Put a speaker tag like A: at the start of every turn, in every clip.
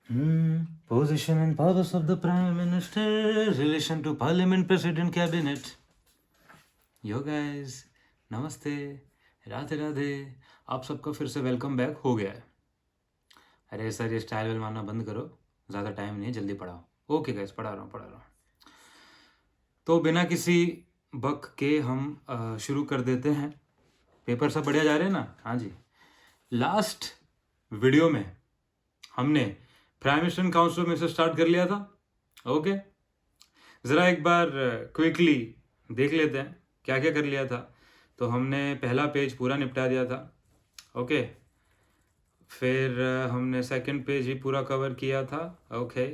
A: Position and powers of the Prime Minister, relation to Parliament, President, Cabinet. Yo guys, नमस्ते, राधे राधे, आप सबका फिर से वेलकम बैक हो गया है। अरे सर ये स्टाइल वेल मारना बंद करो, ज़्यादा टाइम नहीं है, जल्दी पढ़ाओ। ओके गाइस, पढ़ा रहा हूँ। तो बिना किसी बक के हम शुरू कर देते हैं। पेपर सब बढ़िया जा रहे हैं ना? हाँ जी। लास्ट वीडियो में हमने प्राइम मिनिस्टर काउंसिल में से स्टार्ट कर लिया था। ओके, ज़रा एक बार क्विकली देख लेते हैं क्या क्या कर लिया था। तो हमने पहला पेज पूरा निपटा दिया था। ओके, फिर हमने सेकंड पेज भी पूरा कवर किया था। ओके,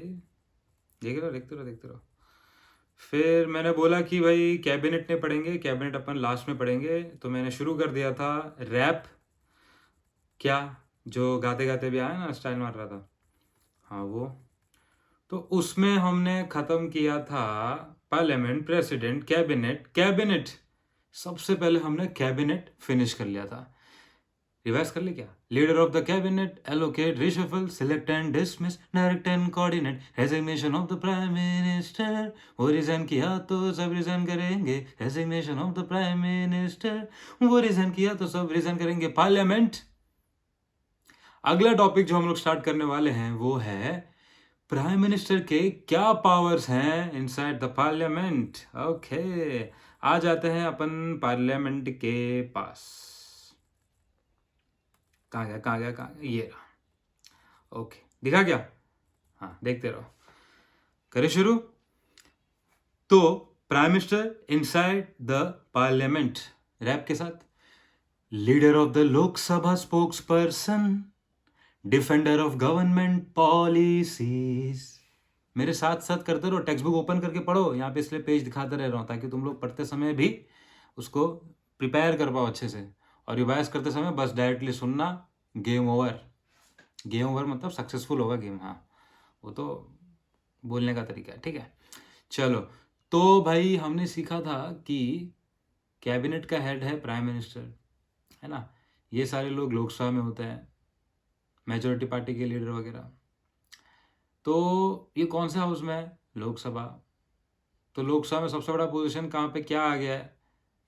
A: देखते रहो। फिर मैंने बोला कि भाई कैबिनेट नहीं पढ़ेंगे, कैबिनेट अपन लास्ट में पढ़ेंगे। तो मैंने शुरू कर दिया था रैप, क्या जो गाते गाते भी आया ना, स्टाइल मार रहा था, हाँ वो। तो उसमें हमने ख़त्म किया था पार्लियामेंट, प्रेसिडेंट, कैबिनेट। सबसे पहले हमने कैबिनेट फिनिश कर लिया था। रिवाइज कर ले क्या? Leader of the cabinet, allocate, reshuffle, select and dismiss, direct and coordinate, resignation of the prime minister. वो रिजाइन किया तो सब रिजाइन करेंगे, resignation of the prime minister. वो रिजाइन किया तो सब रिजाइन करेंगे, पार्लियामेंट। अगला टॉपिक जो हम लोग स्टार्ट करने वाले हैं वो है प्राइम मिनिस्टर के क्या पावर्स हैं इनसाइड द पार्लियामेंट। ओके, आ जाते हैं अपन पार्लियामेंट के पास। कहाँ गया? ये रहा। ओके, दिखा क्या? हाँ, देखते रहो। करें शुरू। तो prime minister inside the parliament, rap के साथ। Leader of the Lok Sabha, spokesperson, defender of government policies. मेरे साथ साथ करते रहो, टेक्स्ट बुक ओपन करके पढ़ो। यहाँ पे इसलिए पेज दिखाते रह रहा हूँ ताकि तुम लोग पढ़ते समय भी उसको प्रिपेयर कर पाओ अच्छे से। और रिवाइज करते समय बस डायरेक्टली सुनना, गेम ओवर। गेम ओवर मतलब सक्सेसफुल होगा गेम, हाँ वो तो बोलने का तरीका है, ठीक है। चलो, तो भाई हमने सीखा था कि कैबिनेट का हेड है प्राइम मिनिस्टर, है ना। ये सारे लोग लोकसभा में होते हैं, मेजोरिटी पार्टी के लीडर वगैरह। तो ये कौन से हाउस में है? लोकसभा। तो लोकसभा में सबसे बड़ा पोजीशन कहाँ पे क्या आ गया है?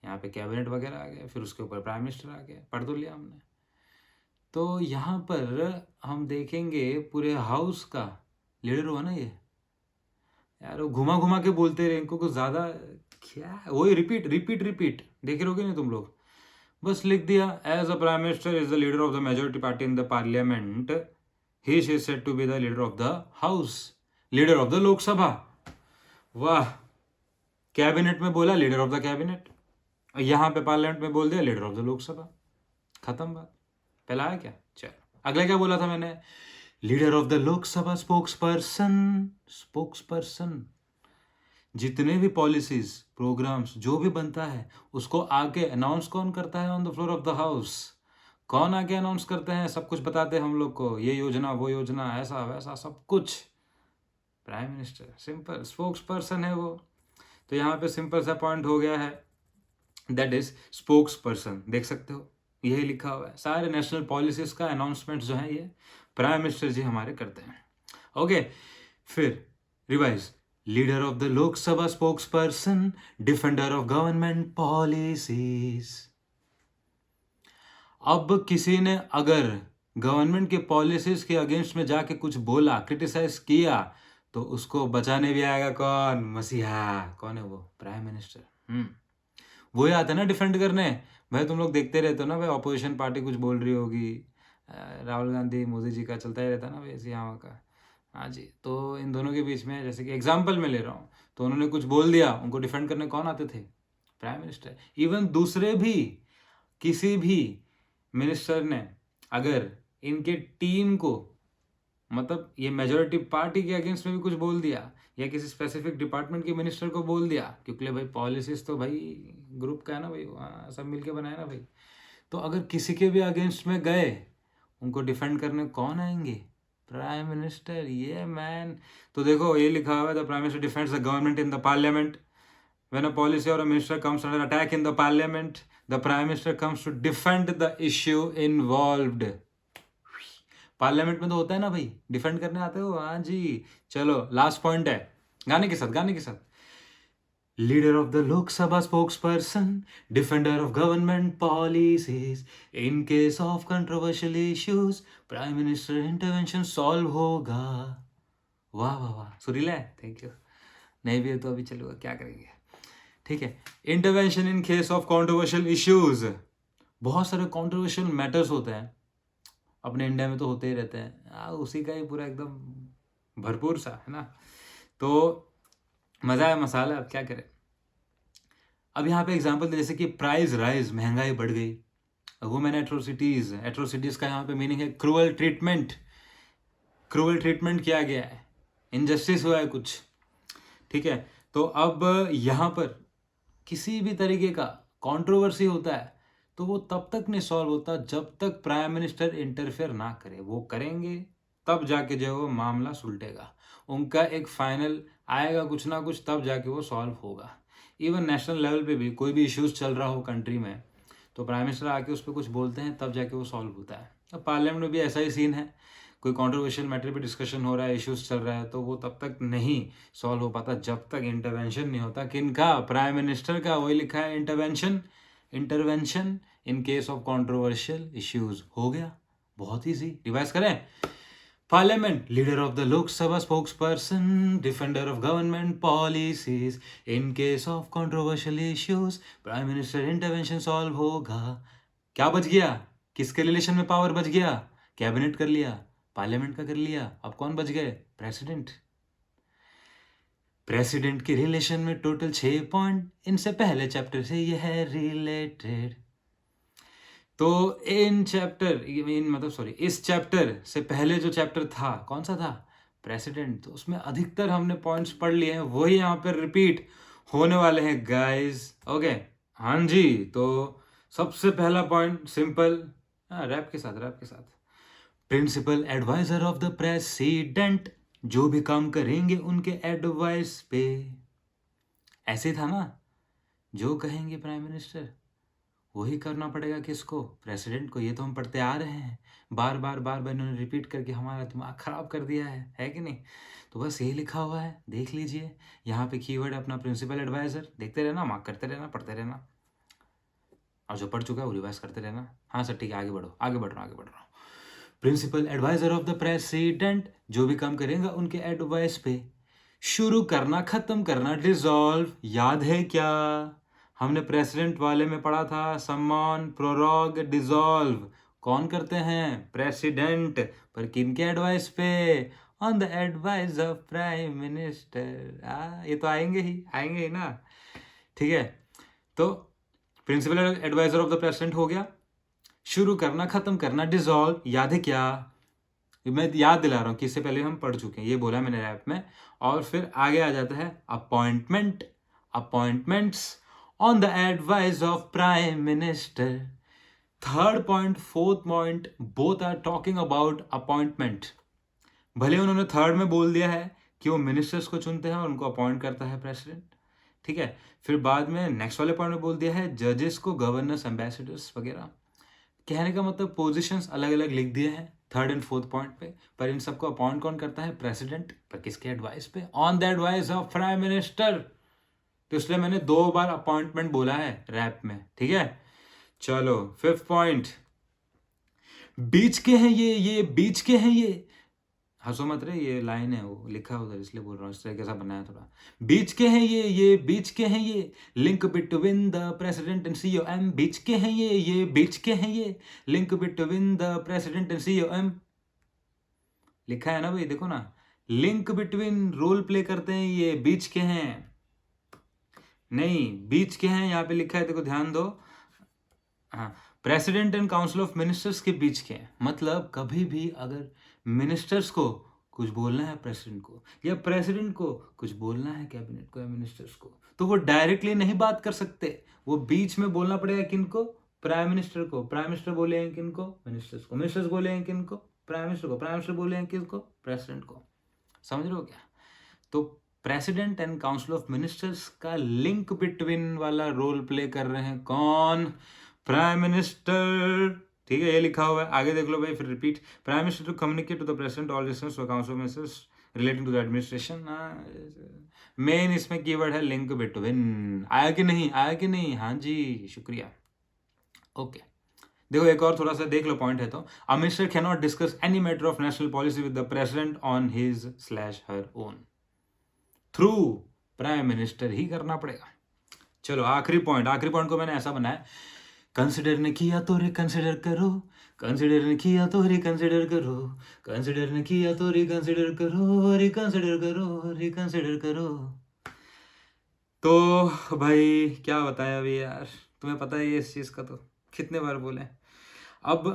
A: यहाँ पे कैबिनेट वगैरह आ गया, फिर उसके ऊपर प्राइम मिनिस्टर आ गया। पढ़ तो लिया हमने। तो यहाँ पर हम देखेंगे पूरे हाउस का लीडर हुआ ना ये। यार वो घुमा घुमा के बोलते रहे, इनको कुछ ज़्यादा क्या, वही रिपीट देखे रहोगे नहीं तुम लोग। बस लिख दिया, as a prime minister is the leader of the majority party in the parliament, he is said to be the leader of the house, leader of the Lok Sabha. वाह, कैबिनेट में बोला लीडर ऑफ द कैबिनेट, यहाँ पे parliament में बोल दिया leader of the Lok Sabha. खत्म बात। पहला आया क्या? चलो, अगला क्या बोला था मैंने? Leader of the Lok Sabha, spokesperson. जितने भी पॉलिसीज, प्रोग्राम्स जो भी बनता है उसको आगे अनाउंस कौन करता है? On the floor of the house. कौन आगे अनाउंस करते हैं? सब कुछ बताते हैं हम लोग को, ये योजना वो योजना, ऐसा वैसा सब कुछ। Prime minister simple spokes person है वो। तो यहाँ पे सिंपल सा पॉइंट हो गया है, दैट इज स्पोक्स पर्सन। देख सकते हो यही लिखा हुआ है। सारे नेशनल पॉलिसीज का अनाउंसमेंट जो है ये प्राइम मिनिस्टर जी हमारे करते हैं। ओके, फिर revise. Leader of the Lok Sabha, spokesperson, defender of government policies. अब किसी ने अगर गवर्नमेंट के पॉलिसीज के अगेंस्ट में जाके कुछ बोला, क्रिटिसाइज किया, तो उसको बचाने भी आएगा कौन? मसीहा। कौन है वो? Prime minister. वही आता है ना डिफेंड करने। भाई तुम लोग देखते रहते हो ना भाई, ऑपोजिशन पार्टी कुछ बोल रही होगी, राहुल गांधी, मोदी जी का चलता ही रहता है ना भाई, ऐसे यहाँ का। हाँ जी, तो इन दोनों के बीच में जैसे कि एग्जाम्पल में ले रहा हूँ, तो उन्होंने कुछ बोल दिया, उनको डिफेंड करने कौन आते थे? Prime minister. इवन दूसरे भी किसी भी मिनिस्टर ने अगर इनके टीम को, मतलब ये मेजोरिटी पार्टी के अगेंस्ट में भी कुछ बोल दिया, या किसी स्पेसिफिक डिपार्टमेंट के मिनिस्टर को बोल दिया, क्योंकि भाई पॉलिसीज तो भाई ग्रुप का है ना भाई, सब मिलके बनाया ना भाई। तो अगर किसी के भी अगेंस्ट में गए, उनको डिफेंड करने कौन आएंगे? Prime minister. ये मैन। तो देखो ये लिखा हुआ है, the prime minister defends the government in the parliament. When a policy or a minister comes under attack in the parliament, the prime minister comes to defend the issue involved. Parliament में तो होता है ना भाई, defend करने आते हो, हाँ जी। चलो लास्ट पॉइंट है, गाने के साथ। Leader of the Lok Sabha spokesperson, defender of government policies, in case of controversial issues, Prime Minister intervention solve होगा। वाह वाह वाह, सुरीला है, थैंक यू। नहीं भी है तो अभी चलेगा, क्या करेंगे, ठीक है। Intervention in case of controversial issues, बहुत सारे कॉन्ट्रोवर्शियल मैटर्स होते हैं अपने इंडिया में, तो होते ही रहते हैं, उसी का ही पूरा एकदम भरपूर सा है ना, तो मज़ा है, मसाला, अब क्या करें। अब यहाँ पे एग्जांपल दे, जैसे कि प्राइस राइज, महंगाई बढ़ गई, वुमेन एट्रोसिटीज का यहाँ पे मीनिंग है क्रूअल ट्रीटमेंट किया गया है, इनजस्टिस हुआ है कुछ, ठीक है। तो अब यहाँ पर किसी भी तरीके का कंट्रोवर्सी होता है तो वो तब तक नहीं सॉल्व होता जब तक प्राइम मिनिस्टर इंटरफेयर ना करे। वो करेंगे तब जाके जो वो मामला सुलटेगा, उनका एक फाइनल आएगा कुछ ना कुछ, तब जाके वो सॉल्व होगा। इवन नेशनल लेवल पे भी कोई भी इश्यूज चल रहा हो कंट्री में, तो प्राइम मिनिस्टर आके उस पर कुछ बोलते हैं, तब जाके वो सॉल्व होता है। अब पार्लियामेंट में भी ऐसा ही सीन है, कोई कंट्रोवर्शियल मैटर पे डिस्कशन हो रहा है, इश्यूज चल रहा है, तो वो तब तक नहीं सॉल्व हो पाता जब तक इंटरवेंशन नहीं होता। किनका? प्राइम मिनिस्टर का। वही लिखा है intervention in case of controversial issues. हो गया, बहुत ईजी। रिवाइज करें। Parliament, leader of the Lok Sabha spokesperson, defender of government policies, in case of controversial issues, Prime Minister intervention solve होगा। क्या बच गया? किसके रिलेशन में पावर बच गया? कैबिनेट कर लिया, पार्लियामेंट का कर लिया, अब कौन बच गए? प्रेसिडेंट के रिलेशन में टोटल 6 पॉइंट, इनसे पहले चैप्टर से यह है रिलेटेड। तो इस चैप्टर से पहले जो चैप्टर था, कौन सा था? प्रेसिडेंट। तो उसमें अधिकतर हमने पॉइंट्स पढ़ लिए हैं, वही यहाँ पर रिपीट होने वाले हैं गाइस। ओके, हाँ जी। तो सबसे पहला पॉइंट सिंपल, रैप के साथ, principal adviser of the president, जो भी काम करेंगे उनके एडवाइस पे। ऐसे था ना, जो कहेंगे प्राइम मिनिस्टर वही करना पड़ेगा। किसको? प्रेसिडेंट को। ये तो हम पढ़ते आ रहे हैं, बार बार इन्होंने रिपीट करके हमारा दिमाग खराब कर दिया है कि नहीं? तो बस यही लिखा हुआ है, देख लीजिए। यहाँ पे कीवर्ड अपना प्रिंसिपल एडवाइजर, देखते रहना, मार्क करते रहना, पढ़ते रहना, और जो पढ़ चुका है वो रिवाइज करते रहना। हाँ सर ठीक है, आगे बढ़ रहा हूँ। Principal adviser of the president, जो भी काम करेंगे उनके एडवाइस पे। शुरू करना, खत्म करना, डिसॉल्व। याद है क्या? हमने प्रेसिडेंट वाले में पढ़ा था, सम्मान, प्रोरोग, डिसॉल्व कौन करते हैं? प्रेसिडेंट। पर किनके एडवाइस पे? On the advice of prime minister. ये तो आएंगे ही ना, ठीक है। तो principal adviser of the president हो गया। शुरू करना, खत्म करना, डिसॉल्व। याद है क्या? मैं याद दिला रहा हूँ कि इससे पहले हम पढ़ चुके हैं, ये बोला मैंने रैप में। और फिर आगे आ जाता है appointments on the advice of prime minister. Third point, fourth point, both are talking about appointment. भले उन्होंने थर्ड में बोल दिया है कि वो मिनिस्टर्स को चुनते हैं और उनको अपॉइंट करता है प्रेसिडेंट, ठीक है। फिर बाद में नेक्स्ट वाले पॉइंट में बोल दिया है जजेस को, गवर्नर्स, एम्बेसडर्स वगैरह। कहने का मतलब पोजीशंस अलग अलग लिख दिए हैं थर्ड एंड फोर्थ पॉइंट पे, पर इन सबको अपॉइंट कौन करता है? प्रेसिडेंट। पर किसके एडवाइस पे? On the advice of prime minister. तो इसलिए मैंने 2 बार अपॉइंटमेंट बोला है रैप में, ठीक है। चलो फिफ्थ पॉइंट, बीच के हैं ये बीच के हैं ये। हंसो मत रे, ये लाइन है, वो लिखा है उधर, इसलिए बोल रहा हूँ, इस तरीके से बनाया थोड़ा। बीच के हैं ये बीच के हैं ये, link between the president and COM। बीच के हैं ये बीच के हैं ये, link between the president and COM। लिखा है ना भाई, देखो ना, लिंक बिटवीन रोल प्ले करते हैं, ये बीच के हैं नहीं, बीच के हैं यहाँ पे लिखा है, देखो ध्यान दो। हाँ, president and council of ministers के बीच के हैं। मतलब कभी भी अगर मिनिस्टर्स को कुछ बोलना है प्रेसिडेंट को, या प्रेसिडेंट को कुछ बोलना है कैबिनेट को या मिनिस्टर्स को, तो वो डायरेक्टली नहीं बात कर सकते, वो बीच में बोलना पड़ेगा। किनको? प्राइम मिनिस्टर को। प्राइम मिनिस्टर बोले हैं किनको? मिनिस्टर्स को। मिनिस्टर्स बोले हैं किनको? प्राइम मिनिस्टर को। प्राइम मिनिस्टर बोले हैं किसको? प्रेसिडेंट को। समझ रहे हो क्या? तो president and council of ministers का लिंक बिटवीन वाला रोल प्ले कर रहे हैं कौन? Prime minister. ठीक है, ये लिखा हुआ है, आगे देख लो भाई, फिर repeat. Prime minister to communicate to the president all decisions और council ministers relating to the administration. Main इसमें कीवर्ड है लिंक बिटवीन। आया कि नहीं, आया कि नहीं? हाँ जी, शुक्रिया। ओके, देखो एक और थोड़ा सा देख लो पॉइंट है तो, a minister can not discuss any matter of national policy with the president on his slash her own, through prime minister ही करना पड़ेगा। चलो आखिरी पॉइंट को मैंने ऐसा बनाया, कंसिडर ने किया तो रिकंसिडर करो, कंसिडर ने किया तो रिकंसिडर करो, कंसिडर ने किया तो रिकंसिडर करो, रिकंसिडर करो, रिकंसिडर करो। तो भाई क्या बताया अभी यार, तुम्हें पता है इस चीज का तो कितने बार बोले। अब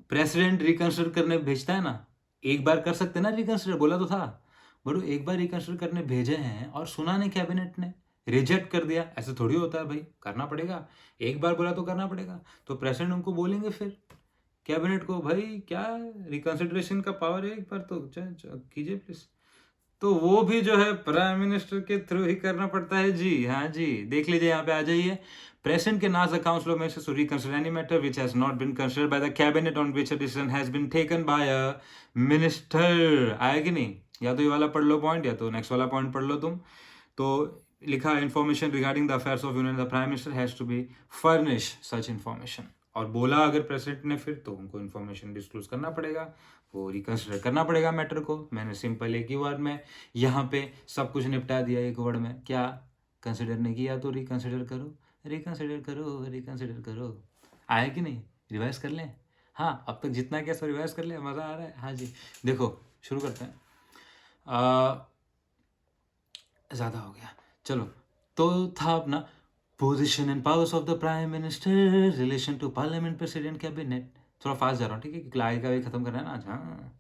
A: प्रेसिडेंट रिकंसिडर करने भेजता है ना, एक बार कर सकते ना रिकंसिडर, बोला तो था बड़ो, एक बार रिकंसिडर करने भेजे हैं और सुना नहीं कैबिनेट ने, रिजेक्ट कर दिया, ऐसे थोड़ी होता है भाई, करना पड़ेगा। एक बार बोला तो करना पड़ेगा, तो प्रेसिडेंट उनको बोलेंगे फिर कैबिनेट को, भाई क्या रिकंसिडरेशन का पावर है, एक बार तो कीजिए प्लीज। तो वो भी जो है प्राइम मिनिस्टर के थ्रू ही करना पड़ता है जी। हाँ जी, देख लीजिए यहाँ पे आ जाइए, president can ask the council of ministers to reconsider any matter which has not been considered by the cabinet on which a decision has been taken by a minister। आया कि नहीं? या तो ये वाला पढ़ लो पॉइंट, या तो नेक्स्ट वाला पॉइंट पढ़ लो तुम। तो लिखा information regarding the affairs of union the prime minister has to be furnish such information. और बोला अगर प्रेसिडेंट ने फिर, तो उनको इन्फॉर्मेशन डिस्क्लोज करना पड़ेगा, वो रिकंसिडर करना पड़ेगा मैटर को। मैंने सिंपल एक ही वर्ड में यहाँ पे सब कुछ निपटा दिया, एक वर्ड में। क्या? कंसिडर ने किया तो रिकंसिडर करो, रिकंसिडर करो, रिकंसिडर करो। आया कि नहीं? रिवाइज कर लें? हाँ, अब तक जितना क्या सब रिवाइज कर लें, मज़ा आ रहा है? हाँ जी, देखो शुरू करते हैं। ज़्यादा हो गया, चलो। तो था अपना position and powers of the prime minister relation to parliament, president, cabinet. थोड़ा फास्ट जा रहा हूँ, ठीक है, क्योंकि आगे का भी खत्म करना है ना आज। हाँ,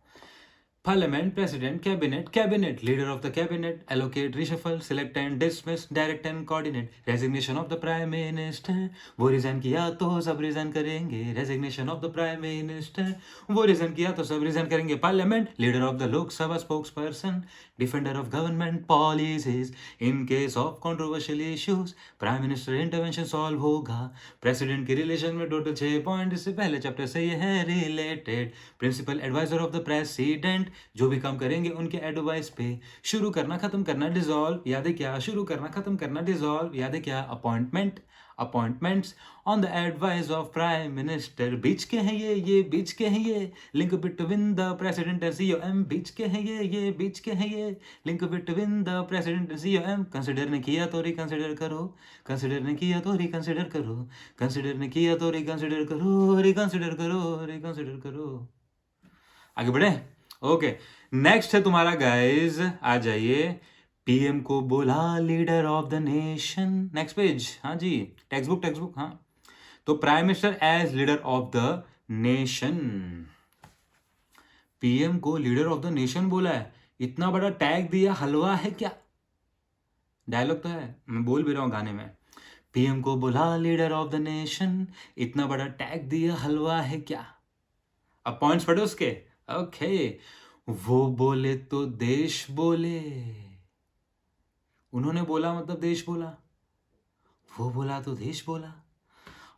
A: Parliament, President, Cabinet, Leader of the Cabinet, allocate, reshuffle, select and dismiss, direct and coordinate, resignation of the Prime Minister, वो रिजाइन किया तो सब रिजाइन करेंगे, resignation of the Prime Minister, वो रिजाइन किया तो सब रिजाइन करेंगे, Parliament, Leader of the Lok Sabha spokesperson, Defender of government policies, in case of controversial issues, Prime Minister intervention solve होगा, President के रिलेशन में टोटल 6 पॉइंट, इससे पहले चैप्टर से ये है related, principal adviser of the president, जो भी काम करेंगे उनके एडवाइस पे, शुरू करना खत्म करना डिसॉल्व, याद है क्या? शुरू करना खत्म करना डिसॉल्व, याद है क्या? Appointments on the advice of prime minister, बीच के हैं ये बीच के हैं ये, link between the president and COM, बीच के हैं ये बीच के हैं ये, link between the president and COM, consider ने किया तो रिकंसिडर करो, कंसिडर ने किया तो रिकंसिडर करो, कंसिडर ने किया तो रिकंसिडर करो, रिकंसिडर करो, रिकंसिडर करो। आगे बढ़े? ओके, नेक्स्ट है तुम्हारा गाइस, आ जाइए, पीएम को बोला leader of the nation, next page. हाँ जी, टेक्स्ट बुक, हाँ। तो prime minister as leader of the nation, PM को लीडर ऑफ द नेशन बोला है, इतना बड़ा टैग दिया, हलवा है क्या? डायलॉग तो है, मैं बोल भी रहा हूं गाने में, पीएम को बोला लीडर ऑफ द नेशन, इतना बड़ा टैग दिया, हलवा है क्या? अब पॉइंट्स पढ़ो उसके। ओके, वो बोले तो देश बोले, उन्होंने बोला मतलब देश बोला, वो बोला तो देश बोला,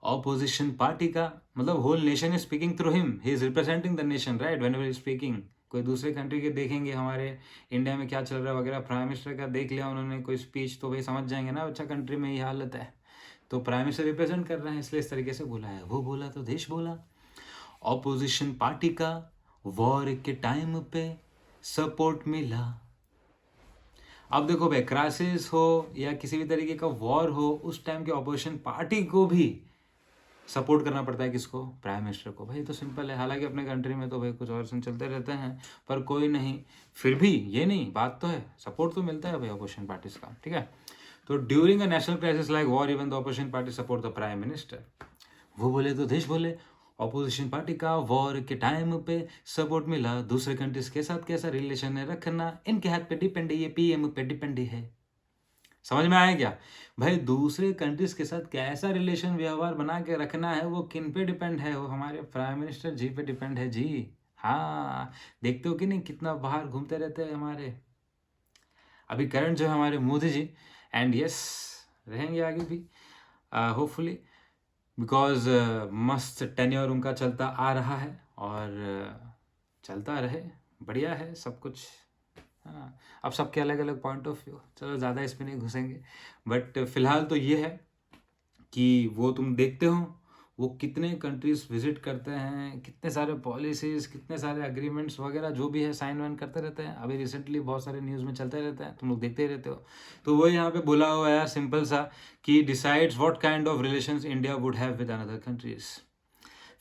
A: ऑपोजिशन पार्टी का मतलब whole nation is speaking through him, he is representing the nation, right, whenever he is speaking. कोई दूसरे कंट्री के देखेंगे हमारे इंडिया में क्या चल रहा है वगैरह, प्राइम मिनिस्टर का देख लिया उन्होंने कोई स्पीच, तो भाई समझ जाएंगे ना, अच्छा कंट्री में ये हालत है, तो प्राइम मिनिस्टर रिप्रेजेंट कर रहे हैं, इसलिए इस तरीके से बोला है, वो बोला तो देश बोला। ऑपोजिशन पार्टी का वॉर के टाइम पे सपोर्ट मिला। अब देखो भाई, क्राइसिस हो या किसी भी तरीके का वॉर हो, उस टाइम के ऑपोजिशन पार्टी को भी सपोर्ट करना पड़ता है, किसको? प्राइम मिनिस्टर को। भाई तो सिंपल है, हालांकि अपने कंट्री में तो भाई कुछ और सन चलते रहते हैं, पर कोई नहीं, फिर भी ये नहीं, बात तो है, सपोर्ट तो मिलता है भाई ऑपोजिशन पार्टीज का, ठीक है। तो during a national crisis like war, even the opposition party support the prime minister, वो बोले तो देश बोले, ऑपोजिशन पार्टी का वॉर के टाइम पे सपोर्ट मिला, दूसरे कंट्रीज के साथ कैसा रिलेशन है रखना इनके हाथ पे डिपेंड है, ये पीएम पे डिपेंड है। समझ में आया क्या भाई? दूसरे कंट्रीज के साथ कैसा रिलेशन व्यवहार बना के रखना है, वो किन पे डिपेंड है? वो हमारे प्राइम मिनिस्टर जी पे डिपेंड है जी। हाँ, देखते हो कि नहीं कितना बाहर घूमते रहते हैं हमारे अभी करंट जो है हमारे मोदी जी, एंड यस रहेंगे आगे भी होपफुली। बिकॉज मस्त टेन्योर उनका चलता आ रहा है और चलता रहे, बढ़िया है सब कुछ। हाँ, अब सबके अलग अलग पॉइंट ऑफ व्यू, चलो ज़्यादा इसमें नहीं घुसेंगे। बट फिलहाल तो ये है कि वो तुम देखते हो वो कितने कंट्रीज विजिट करते हैं, कितने सारे पॉलिसीज, कितने सारे एग्रीमेंट्स वगैरह जो भी है साइन वाइन करते रहते हैं। अभी रिसेंटली बहुत सारे न्यूज़ में चलते रहते हैं, तुम लोग देखते ही रहते हो। तो वो यहाँ पे बोला हुआ है यार सिंपल सा कि decides what kind of relations India would have with another countries.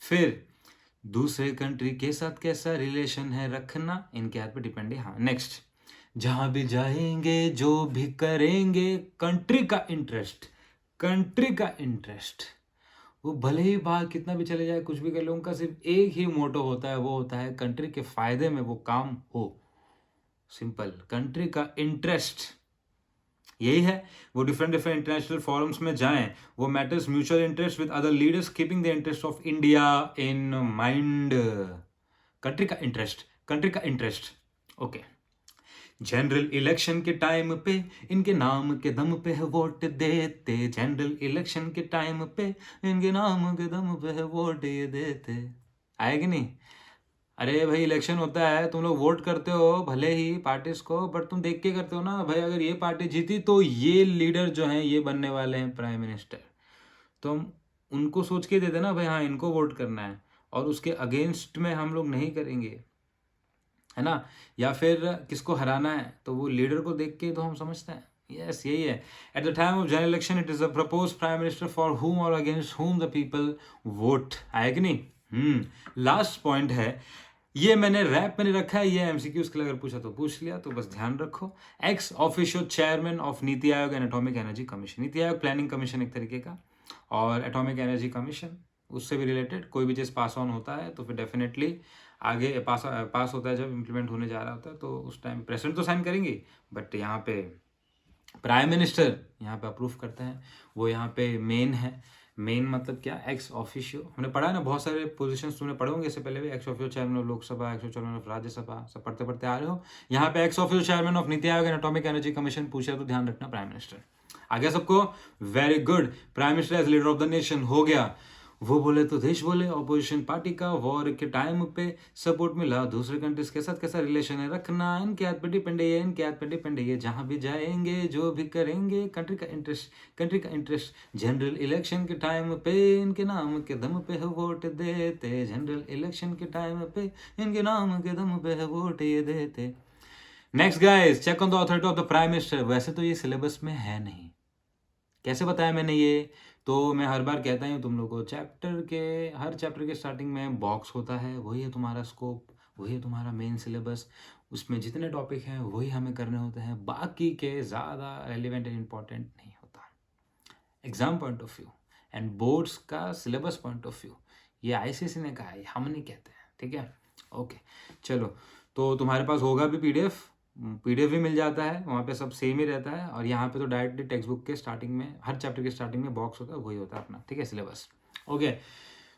A: फिर दूसरे कंट्री के साथ कैसा रिलेशन है रखना इनके हाथ पे डिपेंड है। हाँ, नेक्स्ट, जहाँ भी जाएंगे जो भी करेंगे कंट्री का इंटरेस्ट, कंट्री का इंटरेस्ट। वो भले ही बाहर कितना भी चले जाए, कुछ भी कर ले, उनका सिर्फ एक ही मोटो होता है, वो होता है कंट्री के फायदे में वो काम हो। सिंपल, कंट्री का इंटरेस्ट यही है। वो डिफरेंट डिफरेंट इंटरनेशनल फॉरम्स में जाएं, वो matters mutual interest with other leaders keeping the interest of India in mind. Country का इंटरेस्ट, कंट्री का इंटरेस्ट। ओके, जनरल इलेक्शन के टाइम पे इनके नाम के दम पे है वोट देते, जनरल इलेक्शन के टाइम पे इनके नाम के दम पे है वोट ये देते। आए कि नहीं? अरे भाई इलेक्शन होता है, तुम लोग वोट करते हो भले ही पार्टीज को, बट तुम देख के करते हो ना भाई, अगर ये पार्टी जीती तो ये लीडर जो हैं ये बनने वाले हैं प्राइम मिनिस्टर, तो हम उनको सोच के देते ना भाई, हाँ इनको वोट करना है, और उसके अगेंस्ट में हम लोग नहीं करेंगे, है ना। या फिर किसको हराना है तो वो लीडर को देख के तो हम समझते हैं। यस, यही है। At the time of general election it is a propose prime minister for हुम और against whom the people vote. आए कि नहीं? लास्ट पॉइंट है, ये मैंने रैप में नहीं रखा है, ये एमसीक्यूज के लिए अगर पूछा तो पूछ लिया, तो बस ध्यान रखो। X official chairman of NITI Aayog and atomic energy commission. NITI Aayog planning commission एक तरीके का, और एटॉमिक एनर्जी कमीशन उससे भी रिलेटेड। कोई भी चीज़ पास ऑन होता है तो फिर डेफिनेटली आगे पास होता है, जब इम्प्लीमेंट होने जा रहा होता है तो उस टाइम प्रेसिडेंट तो साइन करेंगे, बट यहाँ पे प्राइम मिनिस्टर यहाँ पे अप्रूव करते हैं। वो यहाँ पे मेन है। मेन मतलब क्या? Ex officio. हमने पढ़ा है ना, बहुत सारे पोजीशंस तुमने पढ़े होंगे इससे पहले भी। Ex officio chairman of Lok Sabha, ex officio chairman of Rajya Sabha, सब पढ़ते पढ़ते आ रहे हो। यहाँ पे ex officio chairman of NITI Aayog and atomic energy commission पूछा तो ध्यान रखना प्राइम मिनिस्टर। आ गया सबको? Very good. Prime minister as leader of the nation हो गया। वो बोले तो देश बोले। ऑपोजिशन पार्टी का वॉर के टाइम पे सपोर्ट मिला, दूसरे कंट्रीज के साथ कैसा रिलेशन है रखना इनके हाथ पे डिपेंड है, इनके हाथ पे डिपेंड है। जहां भी जाएंगे जो भी करेंगे कंट्री का इंटरेस्ट, कंट्री का इंटरेस्ट। जनरल इलेक्शन के टाइम पे इनके नाम के दम पे है वोट देते, जनरल इलेक्शन के टाइम पे इनके नाम के दम पे है वोट ये देते। Next guys, check on the authority of the prime minister. वैसे तो ये सिलेबस में है नहीं, कैसे बताया मैंने ये? तो मैं हर बार कहता हूँ तुम लोग को, हर चैप्टर के स्टार्टिंग में बॉक्स होता है, वही है तुम्हारा स्कोप, वही है तुम्हारा मेन सिलेबस। उसमें जितने टॉपिक हैं वही हमें करने होते हैं, बाकी के ज़्यादा रेलिवेंट एंड इम्पॉर्टेंट नहीं होता exam point of view and boards का सिलेबस पॉइंट ऑफ व्यू। ये आईसीएसई ने कहा है, हम नहीं कहते हैं, ठीक है? ओके, चलो। तो तुम्हारे पास होगा भी पीडीएफ भी मिल जाता है, वहाँ पे सब सेम ही रहता है। और यहाँ पे तो डायरेक्टली टेक्स्ट बुक के स्टार्टिंग में, हर चैप्टर के स्टार्टिंग में बॉक्स होता है, वही होता है अपना, ठीक है, सिलेबस। ओके,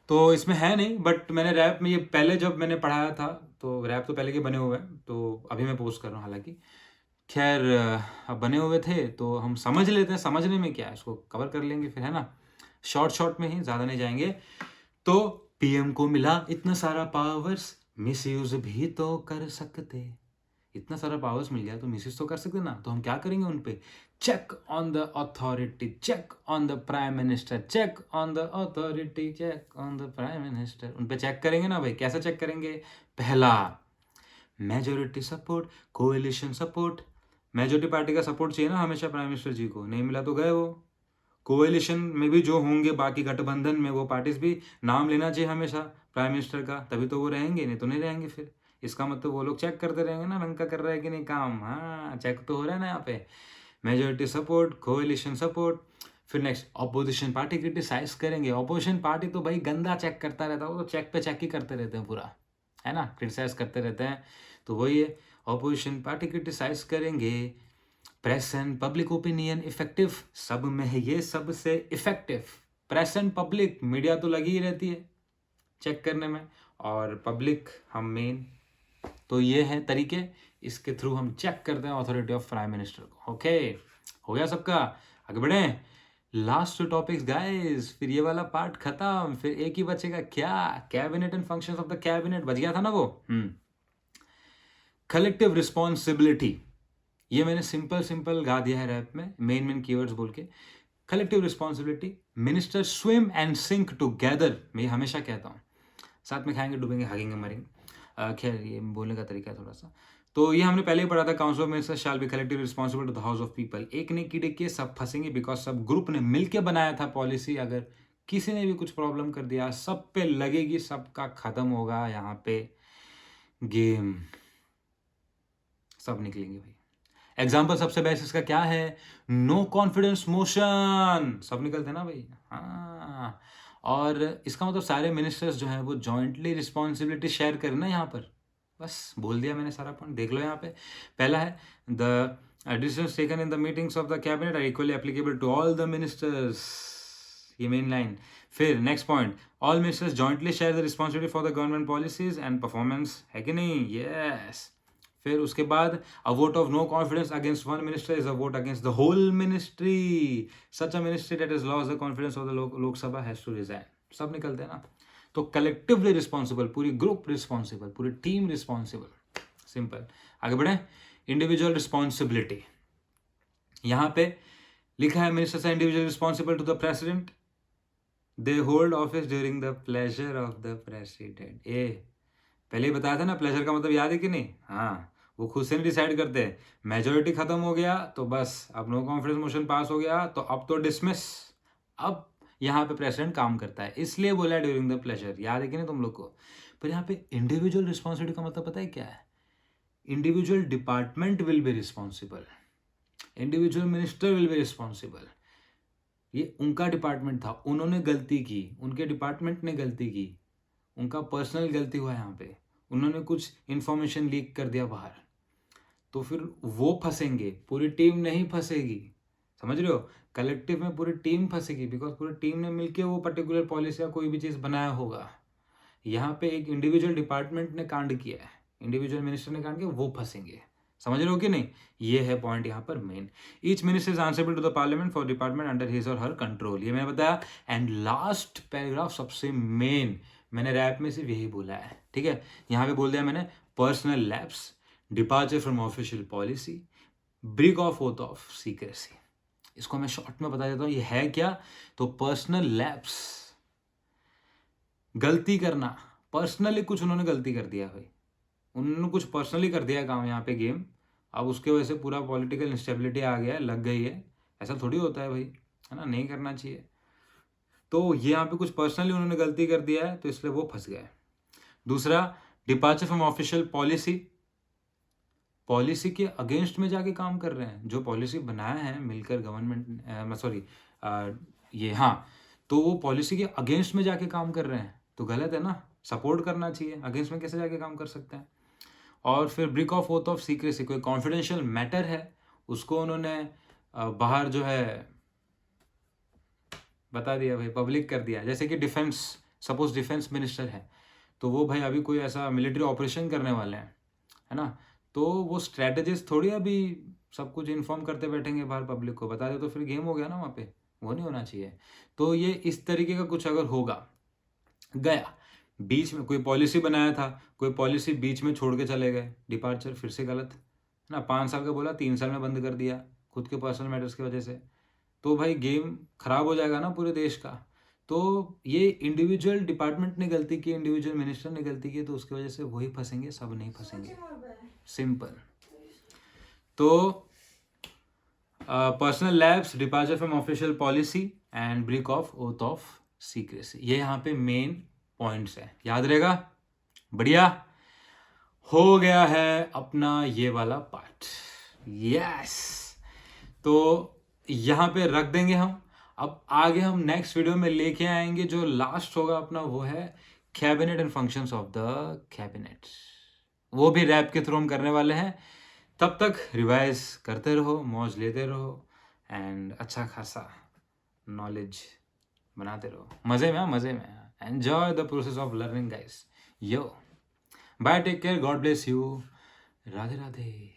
A: तो इसमें है नहीं, बट मैंने रैप में ये पहले जब मैंने पढ़ाया था, तो रैप तो पहले के बने हुए हैं, तो अभी मैं पोस्ट कर रहा हूँ हालांकि। खैर, अब बने हुए थे तो हम समझ लेते हैं, समझने में क्या है, इसको कवर कर लेंगे फिर, है ना। शॉर्ट में ही, ज़्यादा नहीं जाएंगे। तो पीएम को मिला इतना सारा पावर्स, मिसयूज भी तो कर सकते। इतना सारा पावर्स मिल गया तो मिसयूज तो कर सकते ना, तो हम क्या करेंगे उन पे? Check on the authority, check on the prime minister, check on the authority, check on the prime minister. उन पे चेक करेंगे ना भाई। कैसे चेक करेंगे? पहला, majority support, coalition support. Majority party का सपोर्ट चाहिए ना हमेशा प्राइम मिनिस्टर जी को, नहीं मिला तो गए वो। कोएलिशन में भी जो होंगे बाकी गठबंधन में, वो पार्टीज भी नाम लेना चाहिए हमेशा प्राइम मिनिस्टर का, तभी तो वो रहेंगे, नहीं तो नहीं रहेंगे। फिर इसका मतलब वो लोग चेक करते रहेंगे ना, रंग का कर रहा है कि नहीं काम। हाँ, चेक तो हो रहा है ना यहाँ पे। Majority support, coalition support. फिर नेक्स्ट, ऑपोजिशन पार्टी क्रिटिसाइज करेंगे। ऑपोजिशन पार्टी तो भाई गंदा चेक करता रहता है, वो तो चेक पे चेक ही करते रहते हैं पूरा, है ना, क्रिटिसाइज करते रहते हैं। तो वही है, ऑपोजिशन पार्टी क्रिटिसाइज करेंगे। Press and public opinion effective, सब में है ये सबसे effective. Press and public, media तो लगी ही रहती है चेक करने में, और पब्लिक हम मेन। तो ये है तरीके, इसके थ्रू हम चेक करते हैं अथॉरिटी ऑफ प्राइम मिनिस्टर को। ओके, हो गया सबका? आगे बढ़े। लास्ट टू टॉपिक्स गाइस, फिर ये वाला पार्ट खत्म, फिर एक ही बचेगा क्या, cabinet and functions of the cabinet. बच गया था ना वो। कलेक्टिव रिस्पॉन्सिबिलिटी, ये मैंने सिंपल सिंपल गा दिया है रैप में, मेन मेन कीवर्ड्स बोल के। Collective responsibility, minister swim and sink together, मैं ये हमेशा कहता हूँ, साथ में खाएंगे डूबेंगे हागेंगे मरेंगे। खैर ये बोलने का तरीका है थोड़ा सा। तो ये हमने पहले ही पढ़ा था, council of ministers shall be collective responsible to the house of people. एक ने कीड़े किए सब फंसेंगे, बिकॉज सब ग्रुप ने मिलके बनाया था पॉलिसी। अगर किसी ने भी कुछ प्रॉब्लम कर दिया, सब पे लगेगी, सबका खत्म होगा यहाँ पे गेम, सब निकलेंगे भाई। एग्जाम्पल सबसे बेस्ट इसका क्या है, नो कॉन्फिडेंस मोशन, सब निकलते हैं ना भाई। हाँ, और इसका मतलब सारे मिनिस्टर्स जो हैं वो जॉइंटली रिस्पॉन्सिबिलिटी शेयर करें ना यहाँ पर। बस बोल दिया मैंने सारा पॉइंट, देख लो यहाँ पे। पहला है the decisions taken in the meetings of the cabinet are equally applicable to all the ministers, ये मेन लाइन। फिर next point, all ministers jointly share the responsibility for the government policies and performance, है कि नहीं? Yes. फिर उसके बाद a vote of no confidence against one minister is a vote against the whole ministry, such a ministry that is lost the confidence of the Lok Sabha has to resign. सब निकलते हैं ना। तो कलेक्टिवली रिस्पॉन्सिबल, पूरी group responsible, पूरी team responsible, simple. आगे बढ़े, individual responsibility, यहाँ पे लिखा है ministers are individually responsible to the president, they hold office during the pleasure of the president. ए पहले ही बताया था ना, प्लेजर का मतलब याद है कि नहीं? हाँ, वो खुद से नहीं डिसाइड करते हैं। मेजोरिटी खत्म हो गया तो बस, अब नो कॉन्फिडेंस मोशन पास हो गया तो अब तो डिसमिस। अब यहाँ पे प्रेसिडेंट काम करता है, इसलिए बोला ड्यूरिंग द प्लेजर, याद है कि नहीं तुम लोग को? पर यहाँ पे इंडिविजुअल रिस्पॉन्सिबिलिटी का मतलब पता है क्या है? Individual department will be responsible, individual minister will be responsible. ये उनका डिपार्टमेंट था, उन्होंने गलती की, उनके डिपार्टमेंट ने गलती की, उनका पर्सनल गलती हुआ यहाँ पे, उन्होंने कुछ इन्फॉर्मेशन लीक कर दिया बाहर, तो फिर वो फंसेंगे, पूरी टीम नहीं फंसेगी। समझ रहे हो? कलेक्टिव में पूरी टीम फंसेगी, बिकॉज पूरी टीम ने मिलके वो पर्टिकुलर पॉलिसी या कोई भी चीज़ बनाया होगा। यहाँ पे एक इंडिविजुअल डिपार्टमेंट ने कांड किया है, इंडिविजुअल मिनिस्टर ने कांड किया, वो फंसेंगे। समझ रहे हो कि नहीं? ये है पॉइंट यहाँ पर main. Each minister is answerable to the parliament for department under his और हर कंट्रोल, ये मैंने बताया। एंड लास्ट पैराग्राफ सबसे मेन, मैंने रैप में सिर्फ यही बोला है, ठीक है? यहाँ पे बोल दिया मैंने, personal lapse, departure from official policy, breach of oath of secrecy. इसको मैं शॉर्ट में बता देता हूँ, ये है क्या? तो पर्सनल लैप्स, गलती करना, पर्सनली कुछ उन्होंने गलती कर दिया भाई, उन्होंने कुछ पर्सनली कर दिया काम यहाँ पे गेम, अब उसके वजह से पूरा पॉलिटिकल इंस्टेबिलिटी आ गया है, लग गई है। ऐसा थोड़ी होता है भाई, है ना? नहीं करना चाहिए। तो ये यहाँ पे कुछ पर्सनली उन्होंने गलती कर दिया है, तो इसलिए वो फंस गए। दूसरा, departure from official policy, policy के अगेंस्ट में जाके काम कर रहे हैं, जो पॉलिसी बनाया है मिलकर गवर्नमेंट, सॉरी ये, हाँ, तो वो पॉलिसी के अगेंस्ट में जाके काम कर रहे हैं, तो गलत है ना, सपोर्ट करना चाहिए, अगेंस्ट में कैसे जाके काम कर सकते हैं। और फिर breach of oath of secrecy, कोई कॉन्फिडेंशियल मैटर है उसको उन्होंने बाहर जो है बता दिया भाई, पब्लिक कर दिया। जैसे कि डिफेंस, सपोज डिफेंस मिनिस्टर है, तो वो भाई अभी कोई ऐसा मिलिट्री ऑपरेशन करने वाले हैं, है ना? तो वो स्ट्रैटेजिस्ट थोड़ी अभी सब कुछ इन्फॉर्म करते बैठेंगे बाहर पब्लिक को, बता दे तो फिर गेम हो गया ना वहाँ पे, वो नहीं होना चाहिए। तो ये इस तरीके का कुछ अगर होगा, गया बीच में, कोई पॉलिसी बनाया था, कोई पॉलिसी बीच में छोड़ के चले गए, डिपार्चर, फिर से गलत, है ना? 5 साल का बोला, 3 साल में बंद कर दिया खुद के पर्सनल मैटर्स की वजह से, तो भाई गेम खराब हो जाएगा ना पूरे देश का। तो ये इंडिविजुअल डिपार्टमेंट ने गलती की, इंडिविजुअल मिनिस्टर ने गलती की, तो उसकी वजह से वही फंसेंगे, सब नहीं फंसेंगे, सिंपल। तो personal labs, departure from official policy and break of oath of secrecy, ये यहाँ पे मेन पॉइंट्स है, याद रहेगा? बढ़िया, हो गया है अपना ये वाला पार्ट। यस, तो यहाँ पे रख देंगे हम। अब आगे हम नेक्स्ट वीडियो में लेके आएंगे, जो लास्ट होगा अपना वो है cabinet and functions of the cabinet, वो भी रैप के थ्रू हम करने वाले हैं। तब तक रिवाइज करते रहो, मौज लेते रहो, एंड अच्छा खासा नॉलेज बनाते रहो, मज़े में, मज़े में। Enjoy the process of learning guys. Yo bye, take care, God bless you, Radhe Radhe.